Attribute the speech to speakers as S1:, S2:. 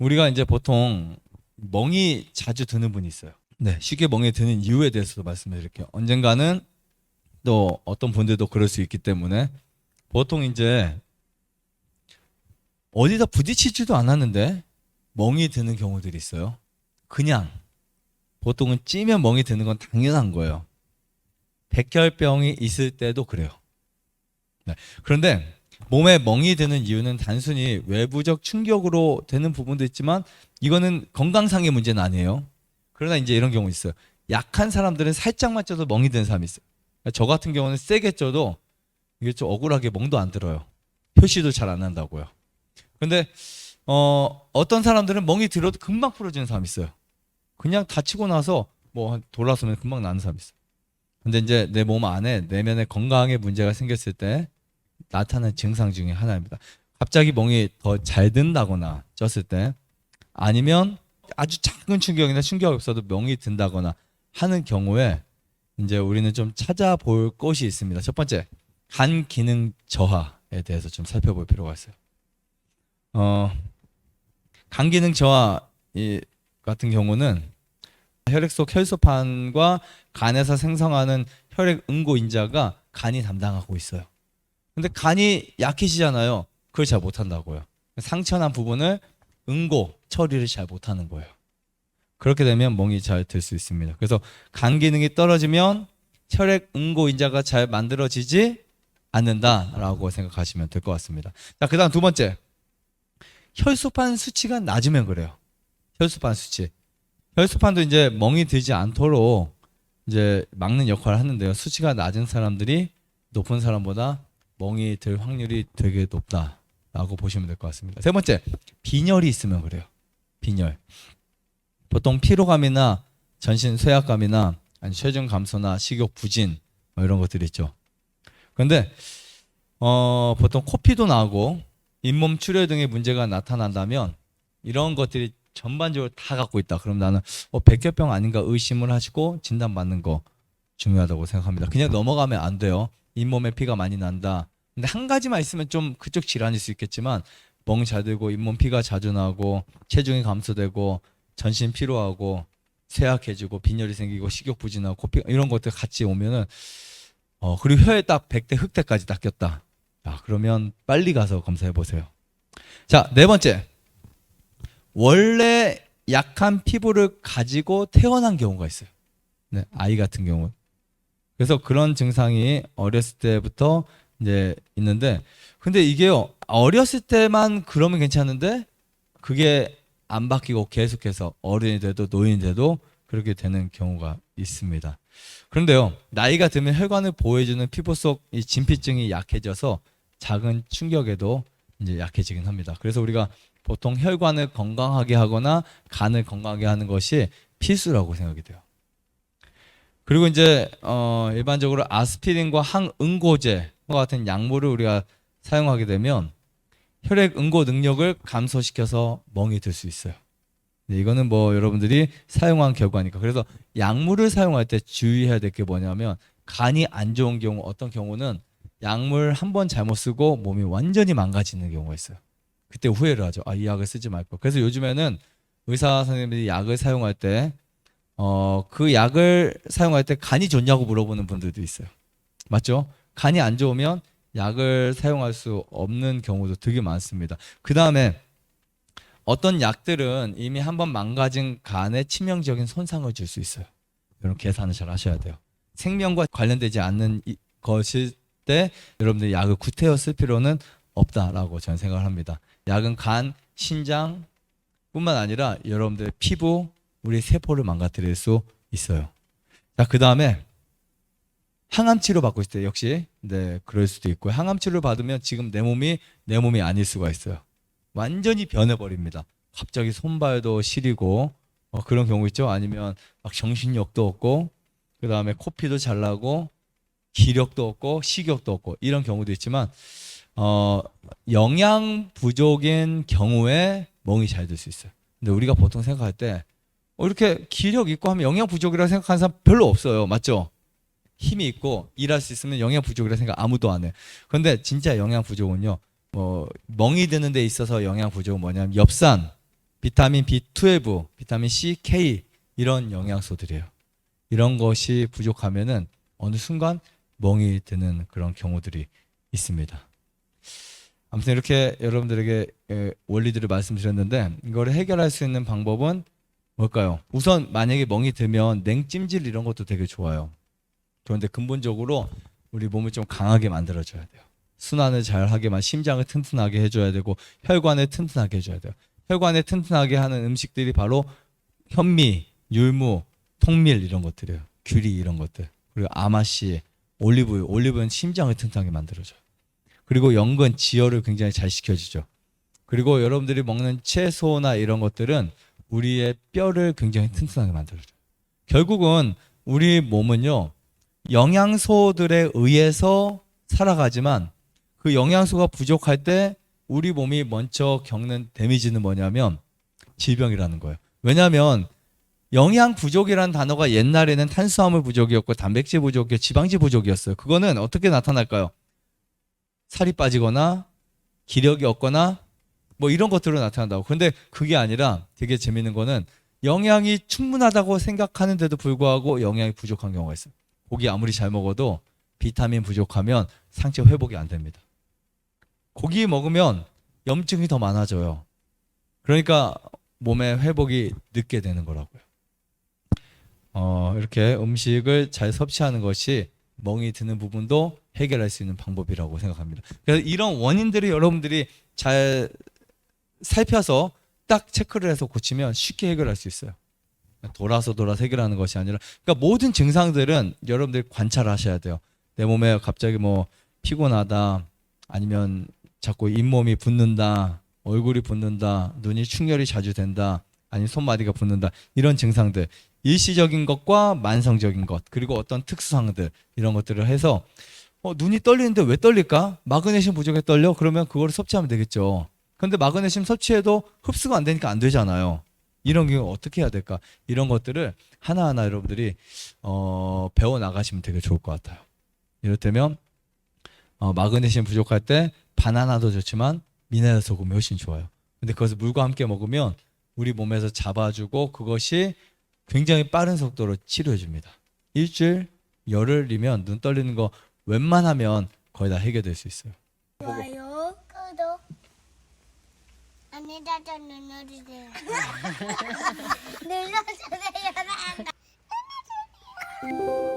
S1: 우리가 이제 보통 멍이 자주 드는 분이 있어요. 네, 쉽게 멍이 드는 이유에 대해서도 말씀을 드릴게요. 언젠가는 또 어떤 분들도 그럴 수 있기 때문에 보통 이제 어디다 부딪히지도 않았는데 멍이 드는 경우들이 있어요. 그냥 보통은 찌면 멍이 드는 건 당연한 거예요. 백혈병이 있을 때도 그래요. 네. 그런데 몸에 멍이 드는 이유는 단순히 외부적 충격으로 되는 부분도 있지만 이거는 건강상의 문제는 아니에요. 그러나 이제 이런 경우 있어요. 약한 사람들은 살짝만 쪄도 멍이 드는 사람이 있어요. 저 같은 경우는 세게 쪄도 이게 좀 억울하게 멍도 안 들어요. 표시도 잘 안 난다고요. 근데 어떤 사람들은 멍이 들어도 금방 풀어지는 사람이 있어요. 그냥 다치고 나서 뭐 돌아서면 금방 나는 사람이 있어요. 근데 이제 내 몸 안에 내면에 건강에 문제가 생겼을 때 나타나는 증상 중에 하나입니다. 갑자기 멍이 더 잘 든다거나 쪘을 때, 아니면 아주 작은 충격이나 충격이 없어도 멍이 든다거나 하는 경우에 이제 우리는 좀 찾아볼 것이 있습니다. 첫 번째, 간 기능 저하에 대해서 좀 살펴볼 필요가 있어요. 간 기능 저하 같은 경우는 혈액 속 혈소판과 간에서 생성하는 혈액 응고인자가 간이 담당하고 있어요. 근데 간이 약해지잖아요. 그걸 잘 못한다고요. 상처난 부분을 응고 처리를 잘 못하는 거예요. 그렇게 되면 멍이 잘 들 수 있습니다. 그래서 간 기능이 떨어지면 혈액 응고인자가 잘 만들어지지 않는다라고 생각하시면 될 것 같습니다. 자, 그다음 두 번째, 혈소판 수치가 낮으면 그래요. 혈소판 수치. 혈소판도 이제 멍이 들지 않도록 이제 막는 역할을 하는데요. 수치가 낮은 사람들이 높은 사람보다 멍이 들 확률이 되게 높다라고 보시면 될 것 같습니다. 세 번째, 빈혈이 있으면 그래요. 빈혈. 보통 피로감이나 전신 쇠약감이나 아니 체중 감소나 식욕 부진 뭐 이런 것들이 있죠. 그런데 보통 코피도 나고 잇몸 출혈 등의 문제가 나타난다면 이런 것들이 전반적으로 다 갖고 있다. 그럼 나는 백혈병 아닌가 의심을 하시고 진단받는 거 중요하다고 생각합니다. 그냥 넘어가면 안 돼요. 잇몸에 피가 많이 난다. 근데 한 가지만 있으면 좀 그쪽 질환일 수 있겠지만 멍 잘 들고 잇몸 피가 자주 나고 체중이 감소되고 전신 피로하고 쇠약해지고 빈혈이 생기고 식욕 부진하고 코피 이런 것들 같이 오면은 그리고 혀에 딱 100대 흑대까지 딱 꼈다. 자, 그러면 빨리 가서 검사해 보세요. 자, 네 번째. 원래 약한 피부를 가지고 태어난 경우가 있어요. 네, 아이 같은 경우. 그래서 그런 증상이 어렸을 때부터 이제 있는데, 근데 이게요, 어렸을 때만 그러면 괜찮은데 그게 안 바뀌고 계속해서 어른이 돼도 노인이 돼도 그렇게 되는 경우가 있습니다. 그런데요, 나이가 들면 혈관을 보호해주는 피부 속 이 진피층이 약해져서 작은 충격에도 이제 약해지긴 합니다. 그래서 우리가 보통 혈관을 건강하게 하거나 간을 건강하게 하는 것이 필수라고 생각이 돼요. 그리고 이제 일반적으로 아스피린과 항응고제와 같은 약물을 우리가 사용하게 되면 혈액 응고 능력을 감소시켜서 멍이 들 수 있어요. 이거는 뭐 여러분들이 사용한 결과니까. 그래서 약물을 사용할 때 주의해야 될 게 뭐냐면 간이 안 좋은 경우, 어떤 경우는 약물 한 번 잘못 쓰고 몸이 완전히 망가지는 경우가 있어요. 그때 후회를 하죠. 이 약을 쓰지 말 걸. 그래서 요즘에는 의사 선생님들이 약을 사용할 때 그 약을 사용할 때 간이 좋냐고 물어보는 분들도 있어요. 맞죠? 간이 안 좋으면 약을 사용할 수 없는 경우도 되게 많습니다. 그 다음에 어떤 약들은 이미 한번 망가진 간에 치명적인 손상을 줄 수 있어요. 여러분 계산을 잘 하셔야 돼요. 생명과 관련되지 않는 것일 때 여러분들이 약을 구태여 쓸 필요는 없다라고 저는 생각을 합니다. 약은 간, 신장 뿐만 아니라 여러분들의 피부, 우리 세포를 망가뜨릴 수 있어요. 자, 그 다음에 항암 치료 받고 있을 때 역시 네, 그럴 수도 있고요. 항암 치료를 받으면 지금 내 몸이 아닐 수가 있어요. 완전히 변해버립니다. 갑자기 손발도 시리고 그런 경우 있죠. 아니면 막 정신력도 없고 그 다음에 코피도 잘 나고 기력도 없고 식욕도 없고 이런 경우도 있지만 영양 부족인 경우에 멍이 잘 들 수 있어요. 근데 우리가 보통 생각할 때 이렇게 기력 있고 하면 영양 부족이라고 생각하는 사람 별로 없어요. 맞죠? 힘이 있고 일할 수 있으면 영양 부족이라 생각 아무도 안 해. 그런데 진짜 영양 부족은요. 멍이 드는 데 있어서 영양 부족은 뭐냐면 엽산, 비타민 B12, 비타민 C, K 이런 영양소들이에요. 이런 것이 부족하면은 어느 순간 멍이 드는 그런 경우들이 있습니다. 아무튼 이렇게 여러분들에게 원리들을 말씀드렸는데 이거를 해결할 수 있는 방법은 뭘까요? 우선 만약에 멍이 들면 냉찜질 이런 것도 되게 좋아요. 그런데 근본적으로 우리 몸을 좀 강하게 만들어줘야 돼요. 순환을 잘 하게만 심장을 튼튼하게 해줘야 되고 혈관을 튼튼하게 해줘야 돼요. 혈관을 튼튼하게 하는 음식들이 바로 현미, 율무, 통밀 이런 것들이에요. 귀리 이런 것들. 그리고 아마씨, 올리브유. 올리브유는 심장을 튼튼하게 만들어줘요. 그리고 연근, 지혈을 굉장히 잘 시켜주죠. 그리고 여러분들이 먹는 채소나 이런 것들은 우리의 뼈를 굉장히 튼튼하게 만들어줘요. 결국은 우리 몸은요, 영양소들에 의해서 살아가지만 그 영양소가 부족할 때 우리 몸이 먼저 겪는 데미지는 뭐냐면 질병이라는 거예요. 왜냐하면 영양 부족이라는 단어가 옛날에는 탄수화물 부족이었고 단백질 부족이었고 지방질 부족이었어요. 그거는 어떻게 나타날까요? 살이 빠지거나 기력이 없거나 뭐 이런 것들로 나타난다고. 그런데 그게 아니라 되게 재밌는 거는 영양이 충분하다고 생각하는데도 불구하고 영양이 부족한 경우가 있어요. 고기 아무리 잘 먹어도 비타민 부족하면 상체 회복이 안 됩니다. 고기 먹으면 염증이 더 많아져요. 그러니까 몸의 회복이 늦게 되는 거라고요. 이렇게 음식을 잘 섭취하는 것이 멍이 드는 부분도 해결할 수 있는 방법이라고 생각합니다. 그래서 이런 원인들이 여러분들이 잘 살펴서 딱 체크를 해서 고치면 쉽게 해결할 수 있어요. 돌아서 해결하는 것이 아니라, 그러니까 모든 증상들은 여러분들이 관찰하셔야 돼요. 내 몸에 갑자기 뭐 피곤하다, 아니면 자꾸 잇몸이 붓는다, 얼굴이 붓는다, 눈이 충혈이 자주 된다, 아니면 손마디가 붓는다, 이런 증상들, 일시적인 것과 만성적인 것, 그리고 어떤 특수상들 이런 것들을 해서 눈이 떨리는데 왜 떨릴까? 마그네슘 부족에 떨려? 그러면 그걸 섭취하면 되겠죠. 근데 마그네슘 섭취해도 흡수가 안 되니까 안 되잖아요. 이런 경우 어떻게 해야 될까? 이런 것들을 하나하나 여러분들이 배워 나가시면 되게 좋을 것 같아요. 이를테면 마그네슘 부족할 때 바나나도 좋지만 미네랄 소금이 훨씬 좋아요. 근데 그것을 물과 함께 먹으면 우리 몸에서 잡아주고 그것이 굉장히 빠른 속도로 치료해 줍니다. 일주일, 열흘이면 눈 떨리는 거 웬만하면 거의 다 해결될 수 있어요.
S2: 좋아요, 구독. 안에다가 눌러주세요. 눌러주세요.